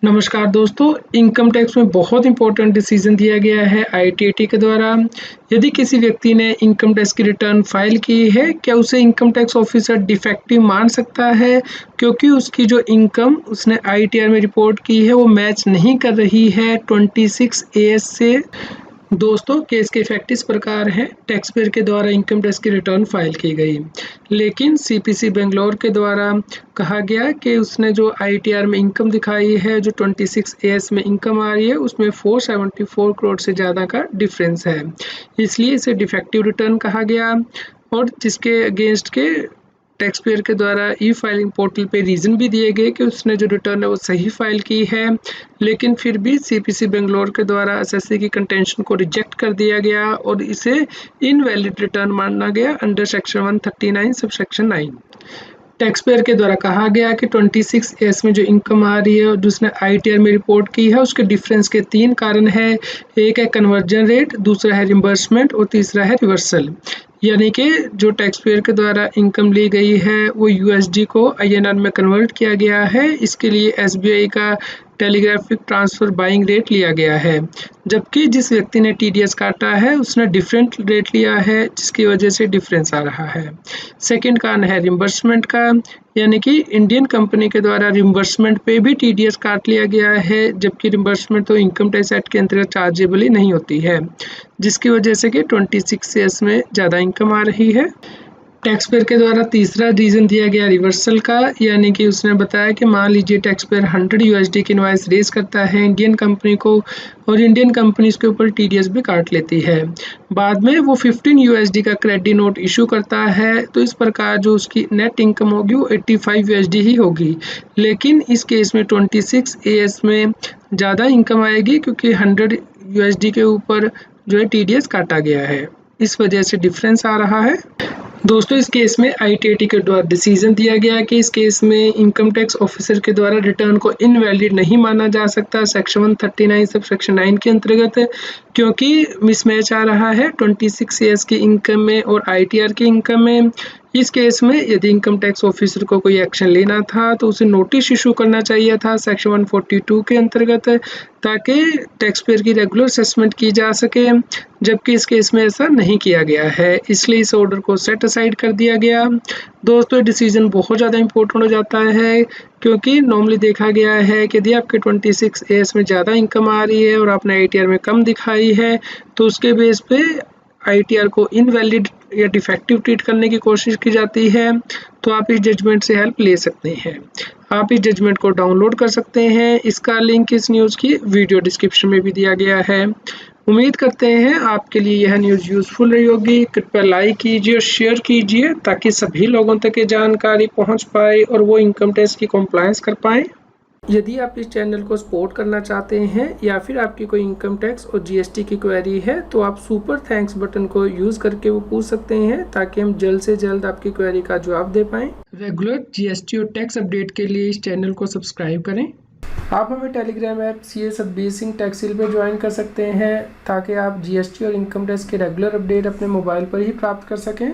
नमस्कार दोस्तों, income tax में बहुत इम्पोर्टेंट डिसीजन दिया गया है आईटीएटी के द्वारा। यदि किसी व्यक्ति ने इनकम टैक्स की रिटर्न फाइल की है, क्या उसे इनकम टैक्स ऑफिसर डिफेक्टिव मान सकता है क्योंकि उसकी जो इनकम उसने आईटीआर में रिपोर्ट की है वो मैच नहीं कर रही है 26 एएस से। दोस्तों, केस के इफेक्ट इस प्रकार है। टैक्स पेयर के द्वारा इनकम टैक्स की रिटर्न फाइल की गई, लेकिन सीपीसी बेंगलोर के द्वारा कहा गया कि उसने जो आईटीआर में इनकम दिखाई है, जो 26 एएस में इनकम आ रही है, उसमें 474 करोड़ से ज़्यादा का डिफरेंस है, इसलिए इसे डिफेक्टिव रिटर्न कहा गया। और जिसके अगेंस्ट के टैक्स पेयर के द्वारा ई फाइलिंग पोर्टल पे रीज़न भी दिए गए कि उसने जो रिटर्न है वो सही फाइल की है, लेकिन फिर भी सीपीसी बेंगलोर के द्वारा एसएससी की कंटेंशन को रिजेक्ट कर दिया गया और इसे इनवैलिड रिटर्न माना गया under section 139 sub section 9। Tax payer के द्वारा कहा गया कि 26 एस में जो इनकम आ रही है और जिसने आईटीआर में रिपोर्ट की है, उसके डिफरेंस के 3 कारण है। एक है कन्वर्जन रेट, दूसरा है रिम्बर्समेंट और तीसरा है रिवर्सल। यानी कि जो टैक्स पेयर के द्वारा इनकम ली गई है वो यूएसडी को आईएनआर में कन्वर्ट किया गया है। इसके लिए एसबीआई का टेलीग्राफिक ट्रांसफ़र बाइंग रेट लिया गया है, जबकि जिस व्यक्ति ने टीडीएस काटा है उसने डिफरेंट रेट लिया है, जिसकी वजह से डिफरेंस आ रहा है। सेकंड कारण है रिम्बर्समेंट का, यानी कि इंडियन कंपनी के द्वारा रिम्बर्समेंट पे भी टीडीएस काट लिया गया है, जबकि रिम्बर्समेंट तो इनकम टैक्स एक्ट के अंतर्गत चार्जेबल ही नहीं होती है, जिसकी वजह से कि 26 एस में ज़्यादा इनकम आ रही है। टैक्स पेयर के द्वारा तीसरा रीज़न दिया गया रिवर्सल का, यानी कि उसने बताया कि मान लीजिए टैक्स पेयर 100 यूएसडी की इनवॉइस रेज करता है इंडियन कंपनी को और इंडियन कंपनी इसके ऊपर टीडीएस भी काट लेती है। बाद में वो 15 यूएसडी का क्रेडिट नोट इशू करता है, तो इस प्रकार जो उसकी नेट इनकम होगी वो 85 यूएसडी ही होगी। लेकिन इस केस में 26 एएस में ज़्यादा इनकम आएगी क्योंकि 100 यूएसडी के ऊपर जो है टीडीएस काटा गया है, इस वजह से डिफरेंस आ रहा है। दोस्तों, इस केस में आईटीएटी के द्वारा डिसीजन दिया गया कि इस केस में इनकम टैक्स ऑफिसर के द्वारा रिटर्न को इनवैलिड नहीं माना जा सकता सेक्शन 139 सब सेक्शन 9 के अंतर्गत, क्योंकि मिसमैच आ रहा है 26 ईयर्स की इनकम में और आईटीआर की इनकम में। इस केस में यदि इनकम टैक्स ऑफिसर को कोई एक्शन लेना था तो उसे नोटिस इशू करना चाहिए था सेक्शन 142 के अंतर्गत, ताकि टैक्स पेयर की रेगुलर असेसमेंट की जा सके, जबकि इस केस में ऐसा नहीं किया गया है, इसलिए इस ऑर्डर को सेट असाइड कर दिया गया। दोस्तों, डिसीजन बहुत ज़्यादा इंपॉर्टेंट हो जाता है, क्योंकि नॉर्मली देखा गया है कि यदि आपके 26 एएस में ज़्यादा इनकम आ रही है और आपने आईटीआर में कम दिखाई है, तो उसके बेस पे आईटीआर को इनवैलिड या डिफेक्टिव ट्रीट करने की कोशिश की जाती है। तो आप इस जजमेंट से हेल्प ले सकते हैं। आप इस जजमेंट को डाउनलोड कर सकते हैं। इसका लिंक इस न्यूज़ की वीडियो डिस्क्रिप्शन में भी दिया गया है। उम्मीद करते हैं आपके लिए यह न्यूज़ यूज़फुल रही होगी। कृपया लाइक कीजिए और शेयर कीजिए ताकि सभी लोगों तक ये जानकारी पहुंच पाए और वो इनकम टैक्स की कॉम्प्लायंस कर पाएँ। यदि आप इस चैनल को सपोर्ट करना चाहते हैं या फिर आपकी कोई इनकम टैक्स और जीएसटी की क्वेरी है, तो आप सुपर थैंक्स बटन को यूज़ करके वो पूछ सकते हैं, ताकि हम जल्द से जल्द आपकी क्वेरी का जवाब दे पाएँ। रेगुलर जीएसटी और टैक्स अपडेट के लिए इस चैनल को सब्सक्राइब करें। आप हमें Telegram app CA Satbir Singh टैक्सिल पे ज्वाइन कर सकते हैं, ताकि आप जीएसटी और इनकम टैक्स के रेगुलर अपडेट अपने मोबाइल पर ही प्राप्त कर सकें।